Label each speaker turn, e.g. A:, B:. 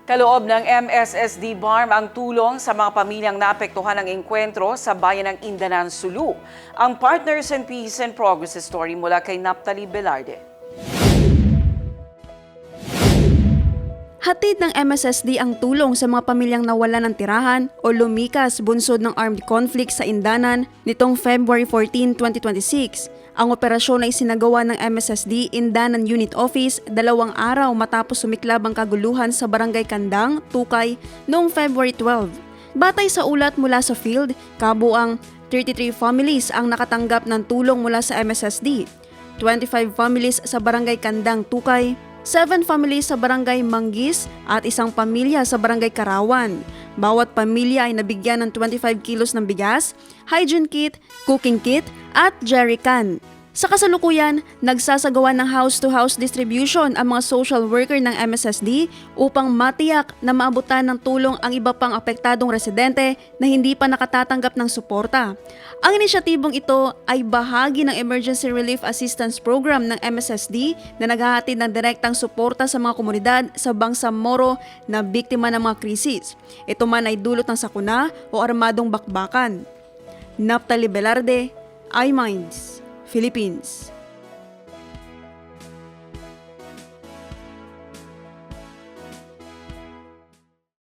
A: Kaloob ng MSSD BARM ang tulong sa mga pamilyang naapektuhan ng engkwentro sa bayan ng Indanan, Sulu. Ang Partners in Peace and Progress story mula kay Naphtali Velarde.
B: Hatid ng MSSD ang tulong sa mga pamilyang nawalan ng tirahan o lumikas bunsod ng armed conflict sa Indanan nitong February 14, 2026. Ang operasyon ay sinagawa ng MSSD Indanan Unit Office 2 araw matapos sumiklab ang kaguluhan sa Barangay Kandang, Tukay noong February 12. Batay sa ulat mula sa field, kabuang 33 families ang nakatanggap ng tulong mula sa MSSD, 25 families sa Barangay Kandang, Tukay, 7 families sa Barangay Manggis at isang pamilya sa Barangay Karawan. Bawat pamilya ay nabigyan ng 25 kilos ng bigas, hygiene kit, cooking kit at jerrycan. Sa kasalukuyan, nagsasagawa ng house-to-house distribution ang mga social worker ng MSSD upang matiyak na maabutan ng tulong ang iba pang apektadong residente na hindi pa nakatatanggap ng suporta. Ang inisyatibong ito ay bahagi ng Emergency Relief Assistance Program ng MSSD na naghahatid ng direktang suporta sa mga komunidad sa Bangsamoro na biktima ng mga krisis. Ito man ay dulot ng sakuna o armadong bakbakan. Naphtali Velarde, iMinds, Philippines.